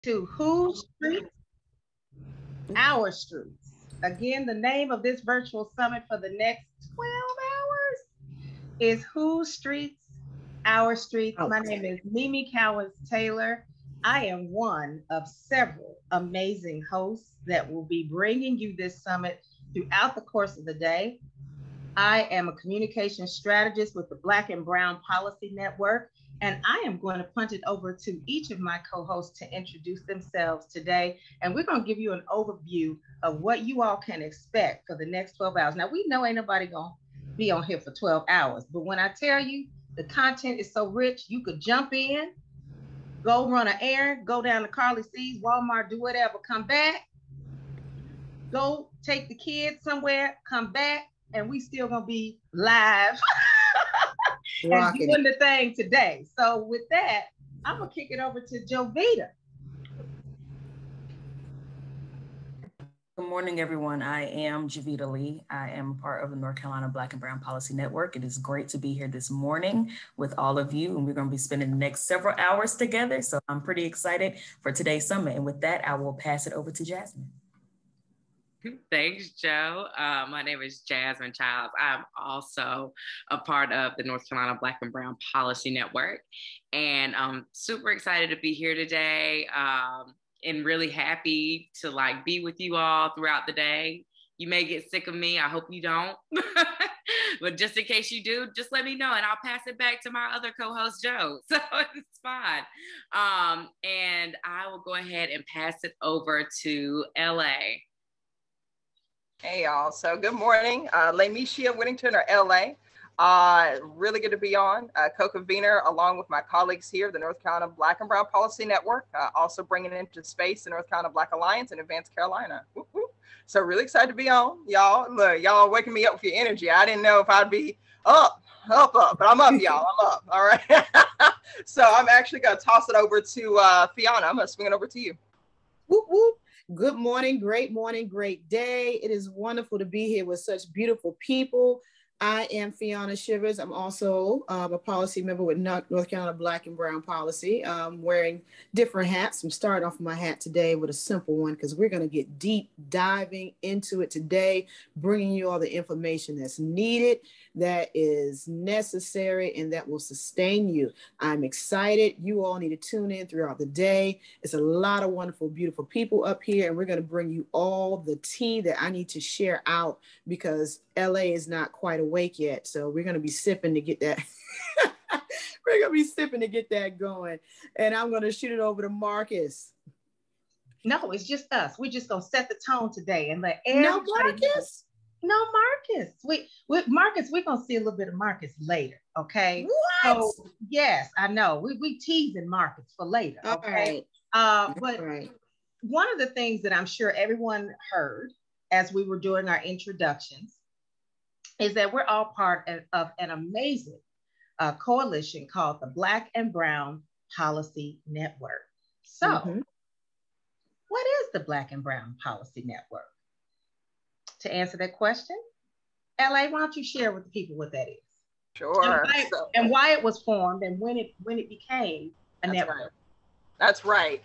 To Whose Streets? Our Streets. Again, the name of this virtual summit for the next 12 hours is Whose Streets? Our Streets. Oh, My name is Mimi Cowens Taylor. I am one of several amazing hosts that will be bringing you this summit throughout the course of the day. I am a communication strategist with the Black and Brown Policy Network, and I am going to punt it over to each of my co hosts to introduce themselves today. And we're going to give you an overview of what you all can expect for the next 12 hours. Now, we know ain't nobody going to be on here for 12 hours, but when I tell you the content is so rich, you could jump in, go run an errand, go down to Carly C's, Walmart, do whatever, come back, go take the kids somewhere, come back, and we still gonna be live and rocking doing it. the thing today. So with that, I'm gonna kick it over to Jovita. Good morning, everyone. I am Javita Lee. I am a part of the North Carolina Black and Brown Policy Network. It is great to be here this morning with all of you, and we're going to be spending the next several hours together. So I'm pretty excited for today's summit. And with that, I will pass it over to Jasmine. Thanks, Joe. My name is Jasmine Childs. I'm also a part of the North Carolina Black and Brown Policy Network, and I'm super excited to be here today. And really happy to be with you all throughout the day. You may get sick of me. I hope you don't. But just in case you do, just let me know and I'll pass it back to my other co-host, Joe. So it's fine. And I will go ahead and pass it over to LA. Hey, y'all. So good morning. Lamisha Whittington, or LA. Really good to be on, co-convener along with my colleagues here, the North Carolina Black and Brown Policy Network, also bringing into space the North Carolina Black Alliance in Advanced Carolina. Whoop, whoop. So really excited to be on, y'all. Look, y'all waking me up with your energy. I didn't know if I'd be up, but I'm up, y'all. I'm up. All right. So I'm actually going to toss it over to Fiona. I'm going to swing it over to you. Whoop, whoop. Good morning, great day. It is wonderful to be here with such beautiful people. I am Fiona Shivers. I'm also a policy member with North Carolina Black and Brown Policy, wearing different hats. I'm starting off my hat today with a simple one because we're going to get deep diving into it today, bringing you all the information that's needed, that is necessary, and that will sustain you. I'm excited. You all need to tune in throughout the day. It's a lot of wonderful, beautiful people up here, and we're going to bring you all the tea that I need to share out because LA is not quite awake yet. So we're going to be sipping to get that. We're going to be sipping to get that going. And I'm going to shoot it over to Marcus. No, it's just us. We're just gonna set the tone today and let No, everybody Marcus? know. No, Marcus. Marcus, we're gonna see a little bit of Marcus later. Okay. What? So yes, I know. We teasing Marcus for later. All Okay. right. But All right. one of the things that I'm sure everyone heard as we were doing our introductions is that we're all part of an amazing coalition called the Black and Brown Policy Network. So, what is the Black and Brown Policy Network? To answer that question, LA, why don't you share with the people what that is? Sure. And why it was formed and when it became a network. Right. That's right.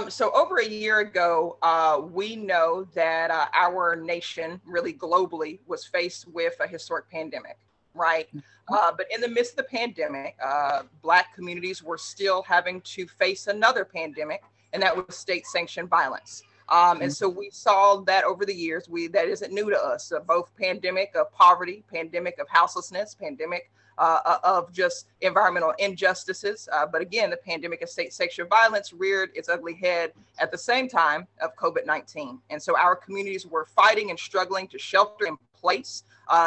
So over a year ago, we know that our nation, really globally, was faced with a historic pandemic, right? But in the midst of the pandemic, Black communities were still having to face another pandemic, and that was state-sanctioned violence. And so we saw that over the years. That isn't new to us. Both pandemic of poverty, pandemic of houselessness, pandemic of just environmental injustices. But again, the pandemic of state-sanctioned violence reared its ugly head at the same time of COVID-19. And so our communities were fighting and struggling to shelter in place,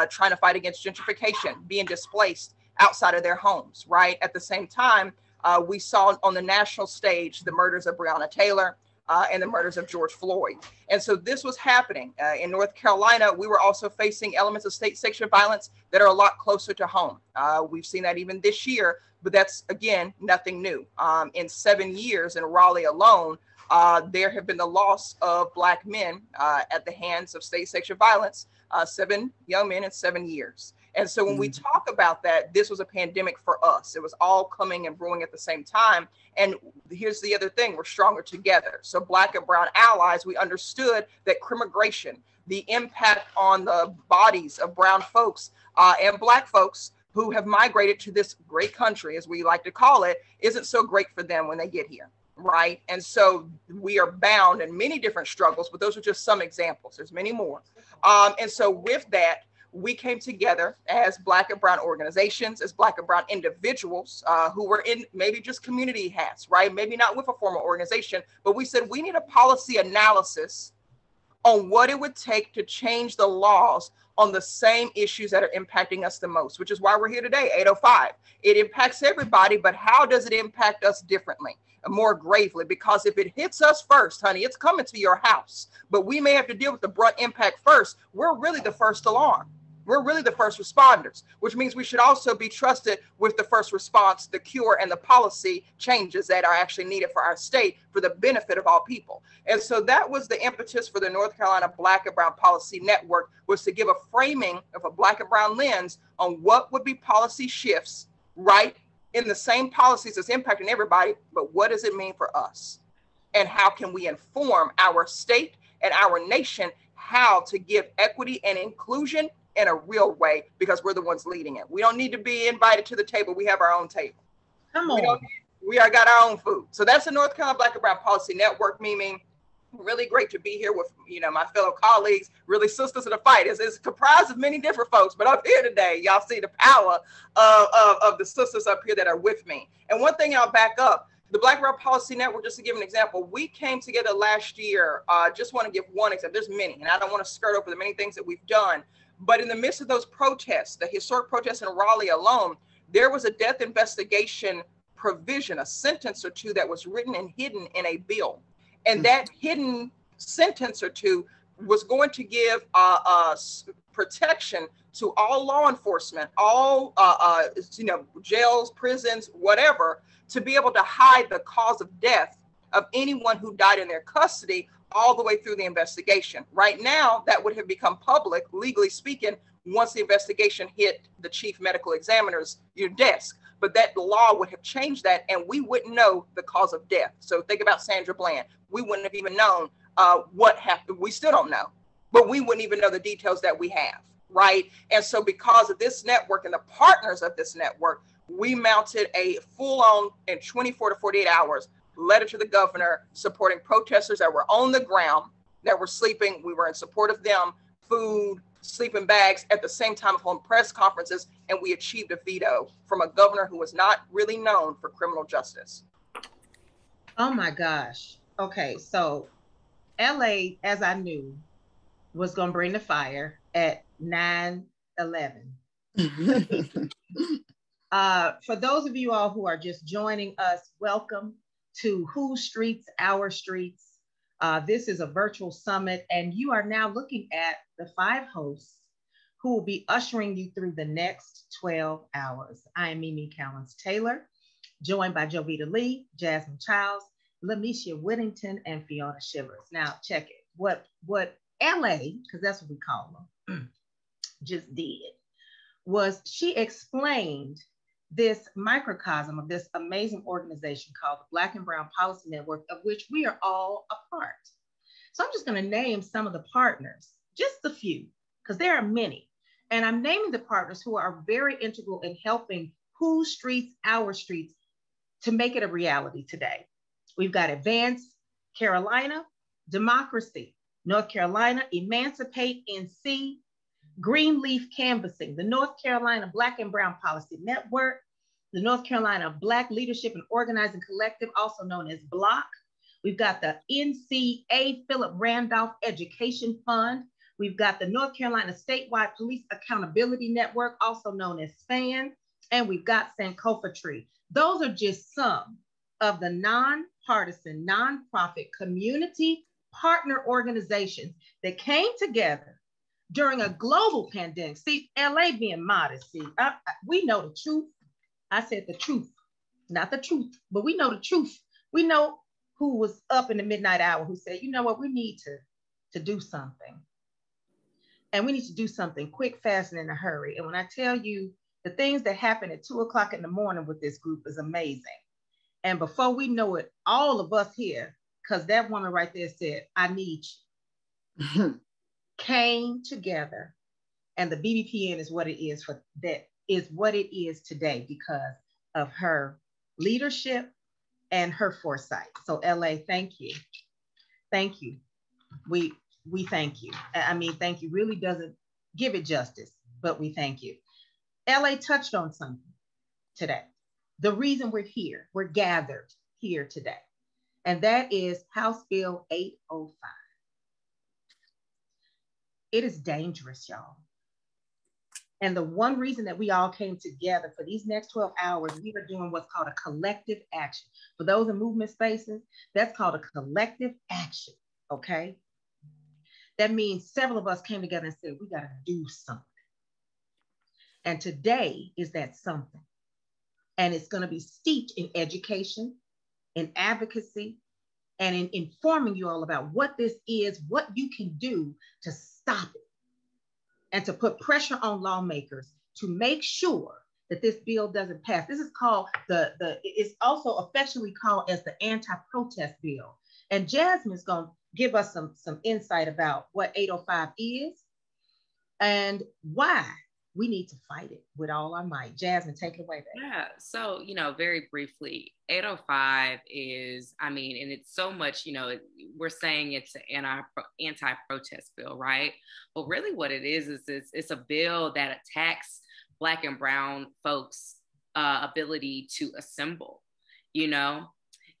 trying to fight against gentrification, being displaced outside of their homes, right? At the same time, we saw on the national stage the murders of Breonna Taylor, and the murders of George Floyd. And so this was happening. In North Carolina, we were also facing elements of state-sanctioned violence that are a lot closer to home. We've seen that even this year, but that's, again, nothing new. In 7 years in Raleigh alone, there have been the loss of Black men at the hands of state-sanctioned violence, 7 young men in 7 years. And so when we talk about that, this was a pandemic for us. It was all coming and brewing at the same time. And here's the other thing, we're stronger together. So Black and brown allies, we understood that crimmigration, the impact on the bodies of brown folks and Black folks who have migrated to this great country, as we like to call it, isn't so great for them when they get here, right? And so we are bound in many different struggles, but those are just some examples. There's many more. And so with that, we came together as Black and brown organizations, as Black and brown individuals who were in maybe just community hats, right? Maybe not with a formal organization, but we said we need a policy analysis on what it would take to change the laws on the same issues that are impacting us the most, which is why we're here today, 805. It impacts everybody, but how does it impact us differently and more gravely? Because if it hits us first, honey, it's coming to your house, but we may have to deal with the brunt impact first. We're really the first alarm. We're really the first responders, which means we should also be trusted with the first response, the cure, and the policy changes that are actually needed for our state for the benefit of all people. And so that was the impetus for the North Carolina Black and Brown Policy Network, was to give a framing of a Black and brown lens on what would be policy shifts, right, in the same policies that's impacting everybody, but what does it mean for us? And how can we inform our state and our nation how to give equity and inclusion in a real way, because we're the ones leading it. We don't need to be invited to the table. We have our own table. Come on. We got our own food. So that's the North Carolina Black and Brown Policy Network, Mimi. Really great to be here with, my fellow colleagues, really sisters in the fight. It's comprised of many different folks, but up here today, y'all see the power of the sisters up here that are with me. And one thing I'll back up, the Black and Brown Policy Network, just to give an example, we came together last year. Just want to give one example. There's many, and I don't want to skirt over the many things that we've done. But in the midst of those protests, the historic protests in Raleigh alone, there was a death investigation provision, a sentence or two that was written and hidden in a bill. And that hidden sentence or two was going to give protection to all law enforcement, all jails, prisons, whatever, to be able to hide the cause of death of anyone who died in their custody all the way through the investigation. Right now, that would have become public, legally speaking, once the investigation hit the chief medical examiner's desk. But that law would have changed that, and we wouldn't know the cause of death. So think about Sandra Bland. We wouldn't have even known what happened. We still don't know, but we wouldn't even know the details that we have, right? And so because of this network and the partners of this network, we mounted a full-on, in 24 to 48 hours, letter to the governor supporting protesters that were on the ground, that were sleeping. We were in support of them, food, sleeping bags, at the same time holding press conferences, and we achieved a veto from a governor who was not really known for criminal justice. Oh my gosh. Okay, so LA, as I knew, was going to bring the fire at 9/11. For those of you all who are just joining us, welcome to Whose Streets, Our Streets. This is a virtual summit, and you are now looking at the 5 hosts who will be ushering you through the next 12 hours. I am Mimi Callens-Taylor, joined by Javita Lee, Jasmine Childs, Lamisha Whittington, and Fiona Shivers. Now, check it. What LA, because that's what we call them, just did was she explained this microcosm of this amazing organization called the Black and Brown Policy Network, of which we are all a part. So I'm just going to name some of the partners, just a few, because there are many. And I'm naming the partners who are very integral in helping Whose Streets, Our Streets to make it a reality today. We've got Advance Carolina, Democracy, North Carolina, Emancipate NC, Greenleaf Canvassing, the North Carolina Black and Brown Policy Network, the North Carolina Black Leadership and Organizing Collective, also known as BLOC. We've got the NCA Philip Randolph Education Fund. We've got the North Carolina Statewide Police Accountability Network, also known as SPAN. And we've got Sankofa Tree. Those are just some of the nonpartisan, nonprofit community partner organizations that came together during a global pandemic. See, LA being modest, see, we know the truth. I said the truth, not the truth, but we know the truth. We know who was up in the midnight hour who said, you know what, we need to do something. And we need to do something quick, fast, and in a hurry. And when I tell you the things that happen at 2:00 in the morning with this group is amazing. And before we know it, all of us here, because that woman right there said, I need you, came together. And the BBPN is what it is for that is what it is today because of her leadership and her foresight. So LA, thank you. Thank you. We thank you. I mean, thank you really doesn't give it justice, but we thank you. LA touched on something today. The reason we're gathered here today, and that is House Bill 805. It is dangerous, y'all. And the one reason that we all came together for these next 12 hours, we are doing what's called a collective action. For those in movement spaces, that's called a collective action, okay? That means several of us came together and said, we got to do something. And today is that something. And it's going to be steeped in education, in advocacy, and in informing you all about what this is, what you can do to stop it, and to put pressure on lawmakers to make sure that this bill doesn't pass. This is called it's also affectionately called as the anti-protest bill. And Jasmine's going to give us some insight about what 805 is and why we need to fight it with all our might. Jasmine, take it away, baby. Yeah, so, very briefly, 805 is, and it's so much, we're saying it's an anti-protest bill, right? But really what it is it's a bill that attacks Black and brown folks' ability to assemble,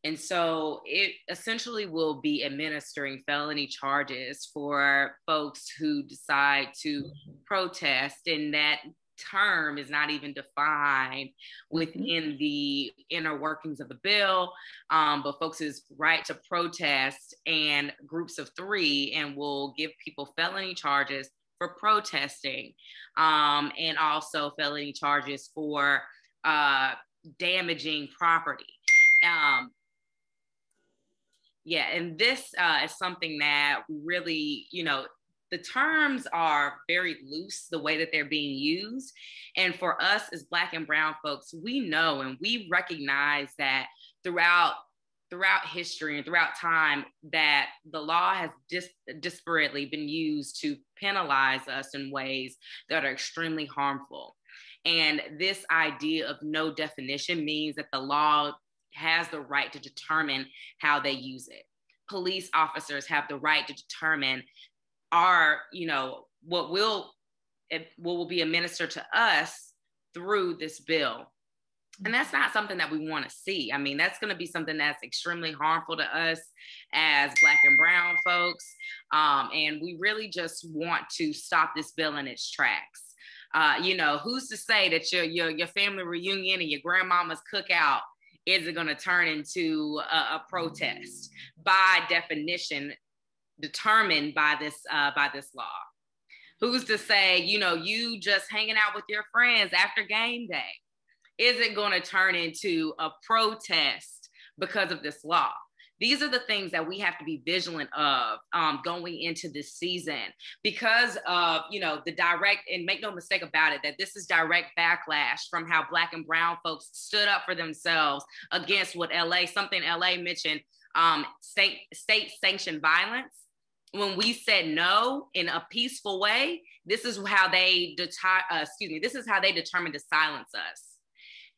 And so it essentially will be administering felony charges for folks who decide to protest, and that term is not even defined within the inner workings of the bill, but folks' right to protest and groups of 3, and will give people felony charges for protesting, and also felony charges for damaging property. Yeah, and this is something that really, the terms are very loose, the way that they're being used. And for us as Black and brown folks, we know and we recognize that throughout history and throughout time that the law has disparately been used to penalize us in ways that are extremely harmful. And this idea of no definition means that the law has the right to determine how they use it. Police officers have the right to determine what will be administered to us through this bill. And that's not something that we want to see. That's going to be something that's extremely harmful to us as Black and brown folks. And we really just want to stop this bill in its tracks. Who's to say that your family reunion and your grandmama's cookout isn't going to turn into a protest, by definition determined by this law? Who's to say, you just hanging out with your friends after game day isn't going to turn into a protest because of this law? These are the things that we have to be vigilant of going into this season, because of, the direct, and make no mistake about it, that this is direct backlash from how Black and brown folks stood up for themselves against what something LA mentioned, state sanctioned violence. When we said no in a peaceful way, this is how they determined to silence us.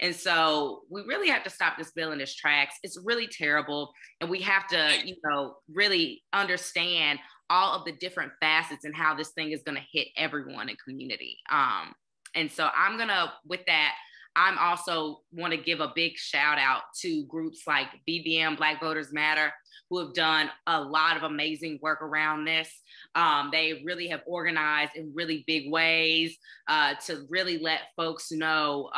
And so we really have to stop this bill in its tracks. It's really terrible. And we have to, really understand all of the different facets and how this thing is going to hit everyone in community. And so I'm also want to give a big shout out to groups like BBM, Black Voters Matter, who have done a lot of amazing work around this. They really have organized in really big ways to really let folks know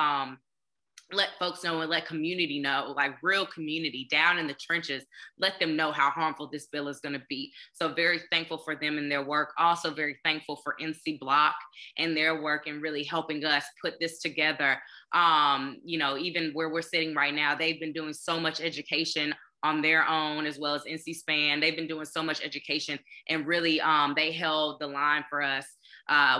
and let community know, like real community down in the trenches, let them know how harmful this bill is going to be. So very thankful for them and their work. Also very thankful for NC Block and their work in really helping us put this together. Even where we're sitting right now, they've been doing so much education on their own, as well as NC Span. They've been doing so much education, and really they held the line for us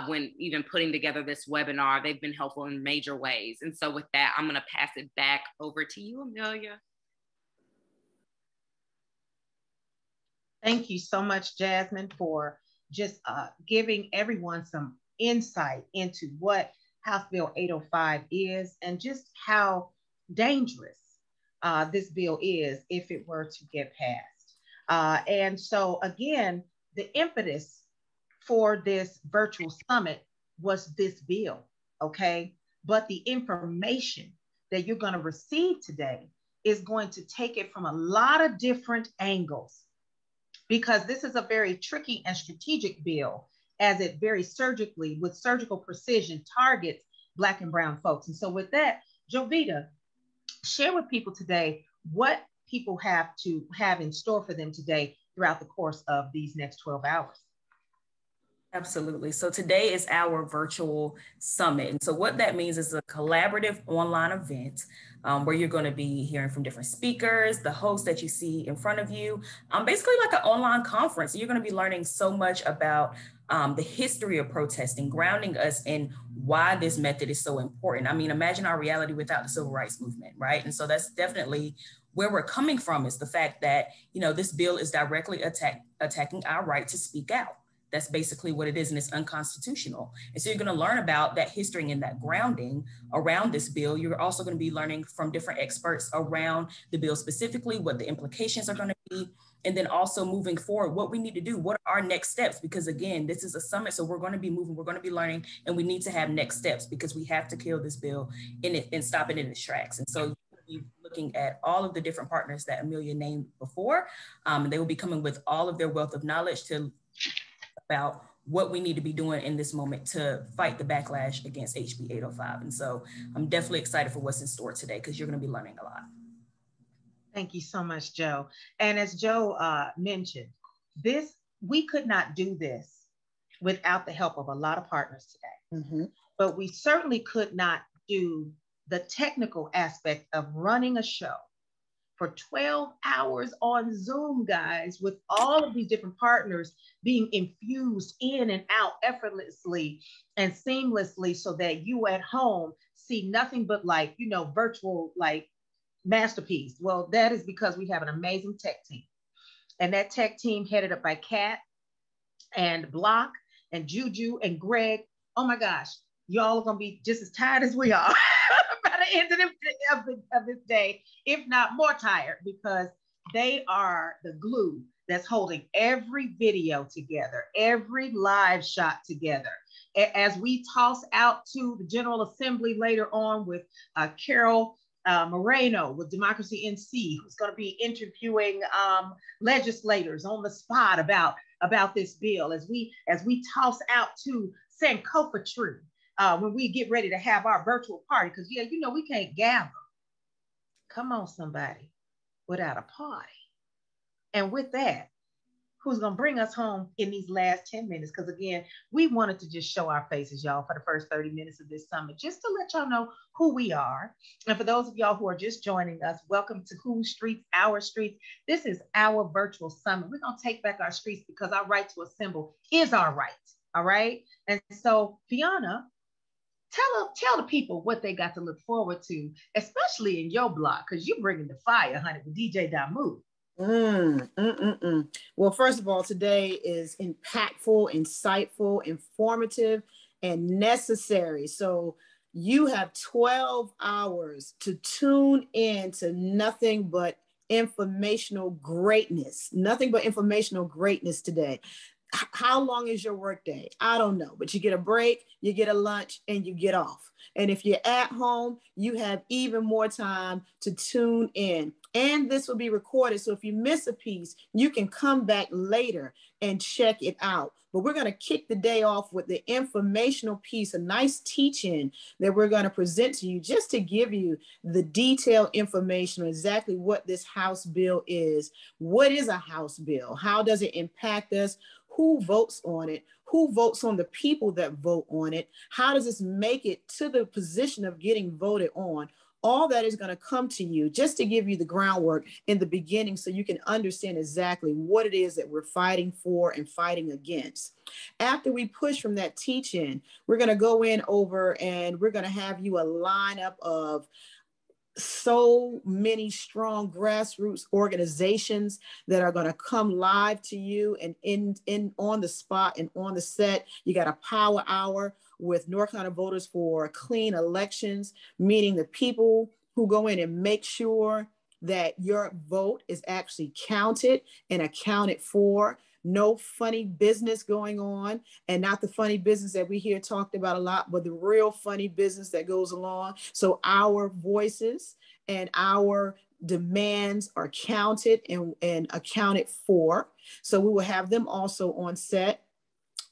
when even putting together this webinar. They've been helpful in major ways. And so with that, I'm going to pass it back over to you, Amelia. Thank you so much, Jasmine, for just giving everyone some insight into what House Bill 805 is and just how dangerous this bill is if it were to get passed. And so, again, the impetus for this virtual summit was this bill, okay? But the information that you're going to receive today is going to take it from a lot of different angles, because this is a very tricky and strategic bill, as it very surgically, with surgical precision, targets Black and brown folks. And so with that, Javita, share with people today what people have to have in store for them today throughout the course of these next 12 hours. Absolutely. So today is our virtual summit. And so what that means is a collaborative online event where you're going to be hearing from different speakers, the hosts that you see in front of you, basically like an online conference. You're going to be learning so much about the history of protesting, grounding us in why this method is so important. I mean, imagine our reality without the civil rights movement, right? And so that's definitely where we're coming from, is the fact that, you know, this bill is directly attacking our right to speak out. That's basically what it is, and it's unconstitutional. And so you're going to learn about that history and that grounding around this bill. You're also going to be learning from different experts around the bill specifically, what the implications are going to be, and then also moving forward, what we need to do, what are our next steps? Because again, this is a summit, so we're going to be moving, we're going to be learning, and we need to have next steps because we have to kill this bill and stop it in its tracks. And so you're going to be looking at all of the different partners that Amelia named before, and they will be coming with all of their wealth of knowledge to about what we need to be doing in this moment to fight the backlash against HB 805. And so I'm definitely excited for what's in store today, because you're going to be learning a lot. Thank you so much, Joe. And as Joe mentioned, we could not do this without the help of a lot of partners today. Mm-hmm. But we certainly could not do the technical aspect of running a show for 12 hours on Zoom, guys, with all of these different partners being infused in and out effortlessly and seamlessly, so that you at home see nothing but, like, you know, virtual, like, masterpiece. Well, that is because we have an amazing tech team. And that tech team headed up by Kat and Block and Juju and Greg. Oh my gosh, y'all are gonna be just as tired as we are by the end of this day, if not more tired, because they are the glue that's holding every video together, every live shot together. As we toss out to the General Assembly later on with Carol Moreno with Democracy NC, who's going to be interviewing legislators on the spot about this bill, as we toss out to Sankofa Tree when we get ready to have our virtual party, because yeah, you know, we can't gather. Come on, somebody, without a party. And with that, who's going to bring us home in these last 10 minutes? Because again, we wanted to just show our faces, y'all, for the first 30 minutes of this summit, just to let y'all know who we are. And for those of y'all who are just joining us, welcome to Whose Streets, Our Streets. This is our virtual summit. We're going to take back our streets, because our right to assemble is our right. All right. And so, Fiona, tell the people what they got to look forward to, especially in your block, because you're bringing the fire, honey, with DJ Damu. Well, first of all, today is impactful, insightful, informative, and necessary. So you have 12 hours to tune in to nothing but informational greatness, today. How long is your workday? I don't know, but you get a break, you get a lunch, and you get off. And if you're at home, you have even more time to tune in. And this will be recorded, so if you miss a piece, you can come back later and check it out. But we're going to kick the day off with the informational piece, a nice teaching that we're going to present to you, just to give you the detailed information on exactly what this House bill is. What is a House bill? How does it impact us? Who votes on it? Who votes on the people that vote on it? How does this make it to the position of getting voted on? All that is going to come to you just to give you the groundwork in the beginning so you can understand exactly what it is that we're fighting for and fighting against. After we push from that teaching, we're going to go in over and we're going to have you a lineup of so many strong grassroots organizations that are going to come live to you and in on the spot and on the set. You got a power hour with North Carolina Voters for Clean Elections, meaning the people who go in and make sure that your vote is actually counted and accounted for. No funny business going on, and not the funny business that we hear talked about a lot, but the real funny business that goes along. So our voices and our demands are counted and accounted for. So we will have them also on set.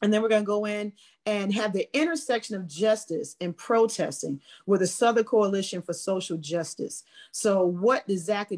And then we're going to go in and have the intersection of justice and protesting with the Southern Coalition for Social Justice. So what is that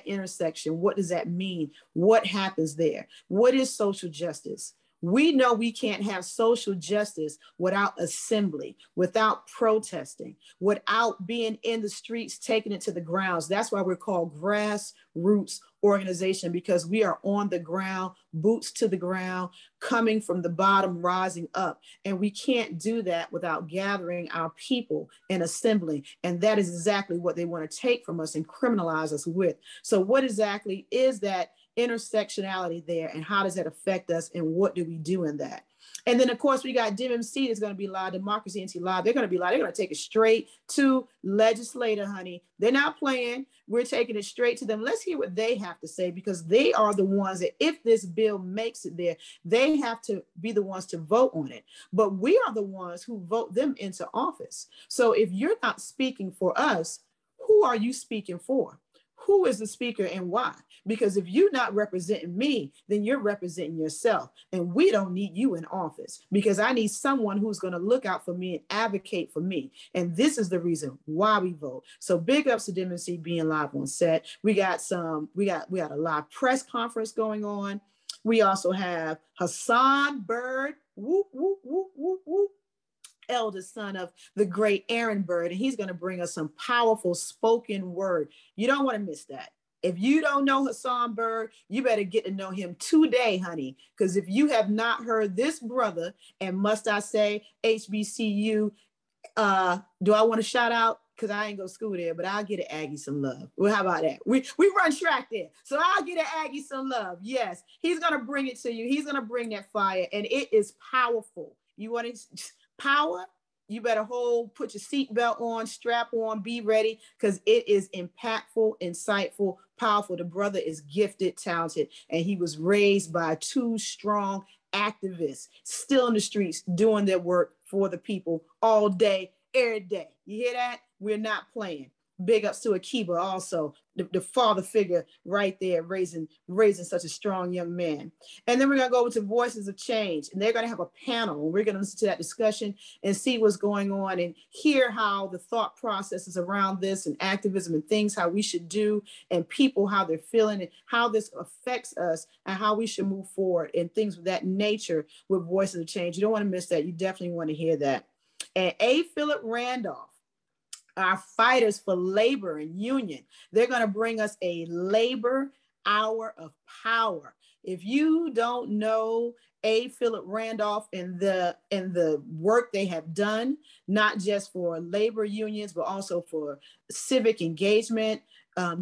intersection? What does that mean? What happens there? What is social justice? We know we can't have social justice without assembly, without protesting, without being in the streets, taking it to the grounds. That's why we're called grassroots organization, because we are on the ground, boots to the ground, coming from the bottom, rising up. And we can't do that without gathering our people and assembling. And that is exactly what they want to take from us and criminalize us with. So what exactly is that intersectionality there, and how does that affect us, and what do we do in that? And then of course we got DMC is going to be live, Democracy NC Live. They're going to be live. They're going to take it straight to legislator, honey. They're not playing. We're taking it straight to them. Let's hear what they have to say, because they are the ones that if this bill makes it there, they have to be the ones to vote on it. But we are the ones who vote them into office. So if you're not speaking for us, who are you speaking for? Who is the speaker and why? Because if you're not representing me, then you're representing yourself. And we don't need you in office, because I need someone who's going to look out for me and advocate for me. And this is the reason why we vote. So big ups to DMC being live on set. We got a live press conference going on. We also have Hassan Bird, whoop, whoop, whoop, whoop, whoop, eldest son of the great Aaron Bird, and he's going to bring us some powerful spoken word. You don't want to miss that. If you don't know Hassan Bird, you better get to know him today, honey, because if you have not heard this brother, and must I say HBCU, do I want to shout out? Because I ain't go to school there, but I'll get an Aggie some love. Well, how about that? We run track there, so I'll get an Aggie some love. Yes, he's going to bring it to you. He's going to bring that fire, and it is powerful. You want to power, you better put your seatbelt on, strap on, be ready, because it is impactful, insightful, powerful. The brother is gifted, talented, and he was raised by two strong activists, still in the streets, doing their work for the people all day, every day. You hear that? We're not playing. Big ups to Akiba also, the father figure right there, raising such a strong young man. And then we're going to go over to Voices of Change, and they're going to have a panel. And we're going to listen to that discussion and see what's going on and hear how the thought processes around this and activism and things, how we should do, and people, how they're feeling and how this affects us and how we should move forward and things of that nature with Voices of Change. You don't want to miss that. You definitely want to hear that. And A. Philip Randolph, our fighters for labor and union, they're going to bring us a labor hour of power. If you don't know A. Philip Randolph and the work they have done, not just for labor unions, but also for civic engagement,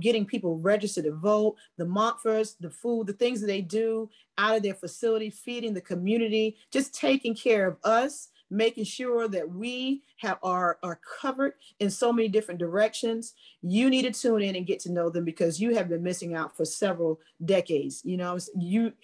getting people registered to vote, the Montforts, the food, the things that they do out of their facility, feeding the community, just taking care of us, making sure that we are covered in so many different directions. You need to tune in and get to know them, because you have been missing out for several decades. You know,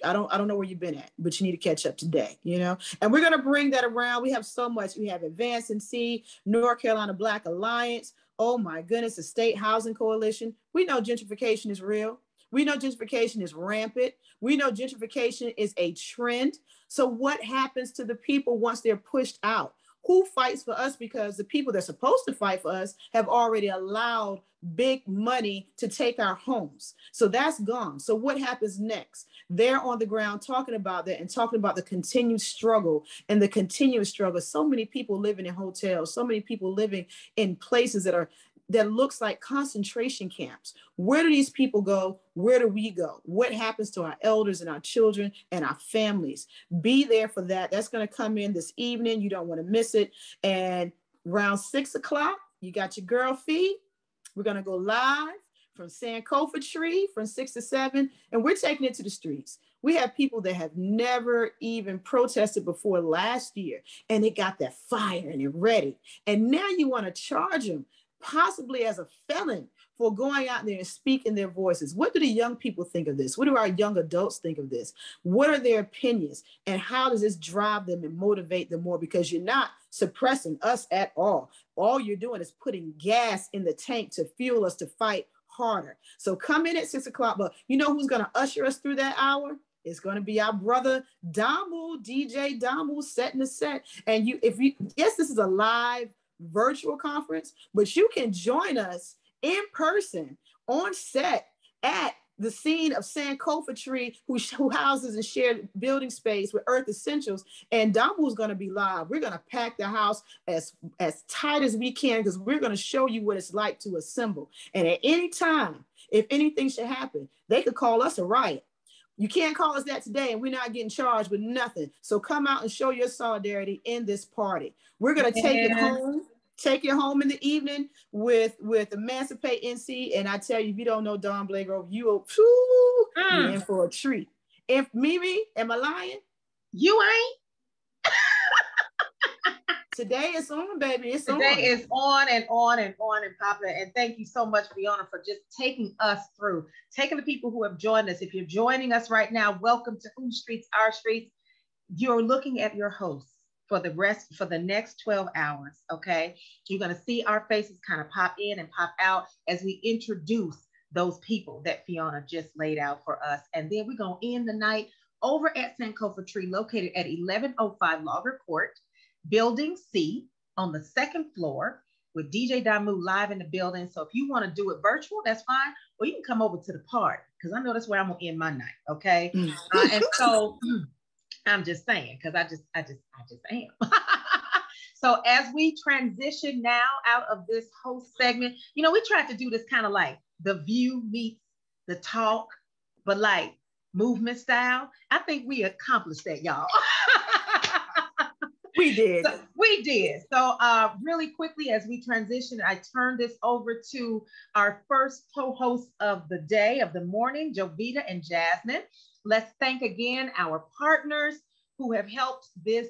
I don't know where you've been at, but you need to catch up today, you know? And we're going to bring that around. We have so much. We have Advance and See, North Carolina Black Alliance. Oh my goodness, the State Housing Coalition. We know gentrification is real. We know gentrification is rampant. We know gentrification is a trend. So what happens to the people once they're pushed out? Who fights for us? Because the people that are supposed to fight for us have already allowed big money to take our homes. So that's gone. So what happens next? They're on the ground talking about that and talking about the continued struggle and the continuous struggle. So many people living in hotels, so many people living in places that are that looks like concentration camps. Where do these people go? Where do we go? What happens to our elders and our children and our families? Be there for that. That's going to come in this evening. You don't want to miss it. And around 6 o'clock, you got your girl feed. We're going to go live from Sankofa Tree from 6 to 7, and we're taking it to the streets. We have people that have never even protested before last year, and they got that fire and they're ready. And now you want to charge them, possibly as a felon, for going out there and speaking their voices. What do the young people think of this? What do our young adults think of this? What are their opinions? And how does this drive them and motivate them more? Because you're not suppressing us at all. All you're doing is putting gas in the tank to fuel us to fight harder. So come in at 6 o'clock, but you know who's going to usher us through that hour? It's going to be our brother Damu, DJ Damu, setting the set. And yes, this is a live virtual conference, but you can join us in person on set at the scene of Sankofa Tree, who houses and shared building space with Earth Essentials. And Damu is going to be live. We're going to pack the house as tight as we can, because we're going to show you what it's like to assemble. And at any time, if anything should happen, they could call us a riot. You can't call us that today, and we're not getting charged with nothing. So come out and show your solidarity in this party. We're going to take it home. Take it home in the evening with Emancipate NC. And I tell you, if you don't know Don Blagrove, you're in for a treat. If Mimi, am I lying? You ain't. Today it's on, baby. It's Today is on and on and on and popular. And thank you so much, Fiona, for just taking us through, taking the people who have joined us. If you're joining us right now, welcome to Whose Streets, Our Streets. You're looking at your hosts for the next 12 hours, okay? You're gonna see our faces kind of pop in and pop out as we introduce those people that Fiona just laid out for us. And then we're gonna end the night over at Sankofa Tree, located at 1105 Logger Court, Building C, on the second floor, with DJ Damu live in the building. So if you want to do it virtual, that's fine. Or you can come over to the party, because I know that's where I'm gonna end my night, okay? And so I'm just saying, because I just am. So as we transition now out of this host segment, you know, we tried to do this kind of like The View meets The Talk, but like movement style. I think we accomplished that, y'all. We did. We did. So really quickly, as we transition, I turn this over to our first co-host of the day, of the morning, Javita and Jasmine. Let's thank again our partners who have helped this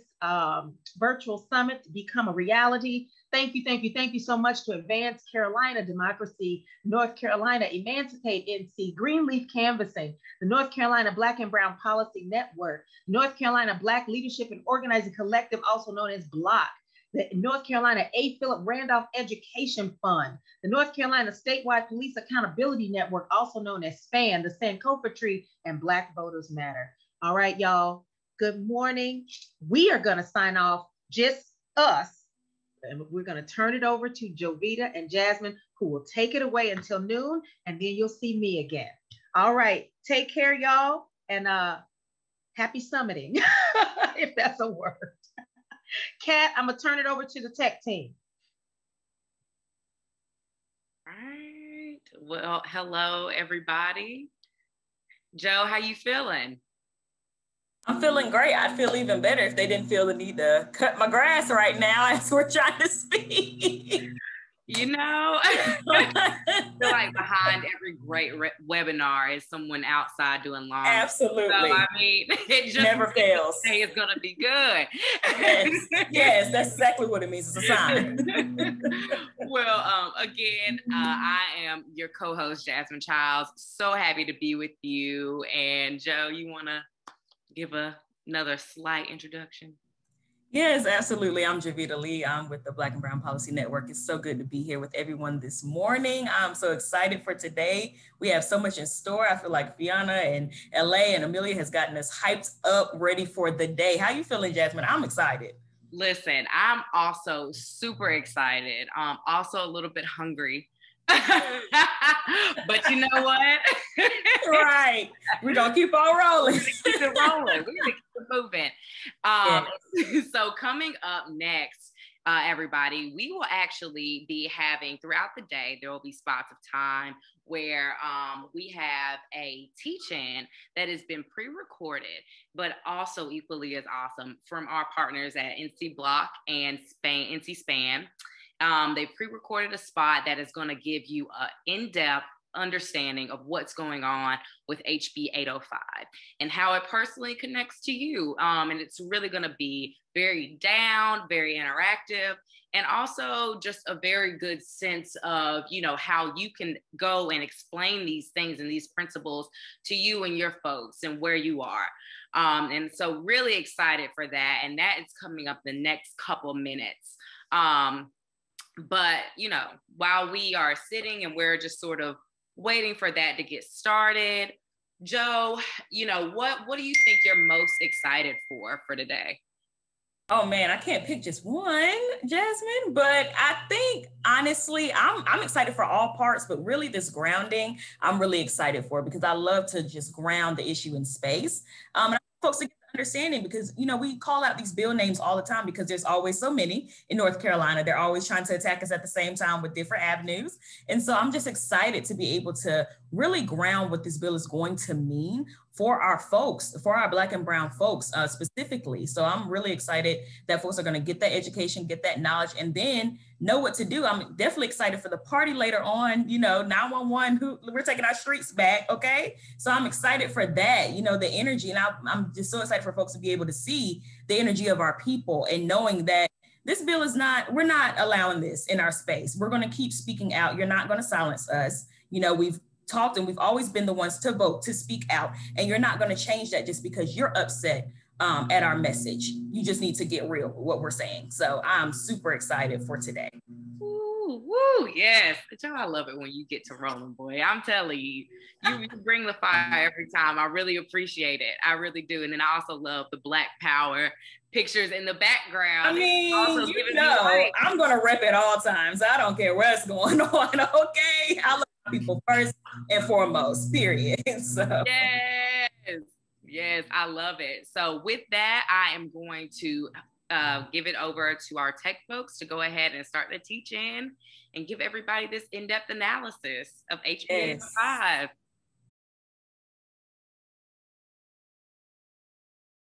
virtual summit to become a reality. Thank you so much to Advance Carolina Democracy, North Carolina Emancipate NC, Greenleaf Canvassing, the North Carolina Black and Brown Policy Network, North Carolina Black Leadership and Organizing Collective, also known as BLOC, the North Carolina A. Philip Randolph Education Fund, the North Carolina Statewide Police Accountability Network, also known as SPAN, the Sankofa Tree, and Black Voters Matter. All right, y'all. Good morning. We are going to sign off, just us, and we're going to turn it over to Javita and Jasmine, who will take it away until noon, and then you'll see me again. All right. Take care, y'all, and happy summiting, if that's a word. Kat, I'm going to turn it over to the tech team. All right. Well, hello, everybody. Joe, how you feeling? I'm feeling great. I'd feel even better if they didn't feel the need to cut my grass right now as we're trying to speak. You know, I feel like behind every great webinar is someone outside doing lawn. Absolutely. So, I mean, it just never fails. Say it's going to be good. Yes, that's exactly what it means. It's a sign. Well, again, I am your co-host, Jasmine Childs. So happy to be with you. And Joe, you want to give another slight introduction? Yes, absolutely. I'm Javita Lee. I'm with the Black and Brown Policy Network. It's so good to be here with everyone this morning. I'm so excited for today. We have so much in store. I feel like Fiona and LA and Amelia has gotten us hyped up, ready for the day. How you feeling, Jasmine? I'm excited. Listen, I'm also super excited. Also a little bit hungry. But you know what? Right. We're going to keep on rolling. Keep it rolling. We're going to keep it moving. So coming up next, everybody, we will actually be having throughout the day, there will be spots of time where we have a teach-in that has been pre-recorded, but also equally as awesome from our partners at NC Block and NC Span. They pre-recorded a spot that is going to give you an in-depth understanding of what's going on with HB 805 and how it personally connects to you. And it's really going to be very down, very interactive, and also just a very good sense of, you know, how you can go and explain these things and these principles to you and your folks and where you are. And so really excited for that. And that is coming up the next couple minutes. But, you know, while we are sitting and we're just sort of waiting for that to get started, Joe, you know, what do you think you're most excited for today? Oh man, I can't pick just one, Jasmine, but I think honestly, I'm excited for all parts, but really this grounding, I'm really excited for because I love to just ground the issue in space. And I want folks to get the understanding because, you know, we call out these bill names all the time because there's always so many in North Carolina. They're always trying to attack us at the same time with different avenues. And so I'm just excited to be able to really ground what this bill is going to mean for our folks, for our Black and Brown folks specifically. So I'm really excited that folks are going to get that education, get that knowledge, and then know what to do. I'm definitely excited for the party later on, you know, 911, we're taking our streets back, okay? So I'm excited for that, you know, the energy. And I'm just so excited for folks to be able to see the energy of our people and knowing that this bill is not, we're not allowing this in our space. We're going to keep speaking out. You're not going to silence us. You know, we've talked and we've always been the ones to vote, to speak out. And you're not going to change that just because you're upset at our message. You just need to get real with what we're saying. So I'm super excited for today. Woo, woo, yes. Joe, I love it when you get to rolling, boy. I'm telling you, you bring the fire every time. I really appreciate it. I really do. And then I also love the Black Power pictures in the background. I mean, you know, I'm going to rep at all times. I don't care what's going on, okay? I love people first and foremost, period. So yes, I love it. So with that, I am going to give it over to our tech folks to go ahead and start the teach-in and give everybody this in-depth analysis of HB 805.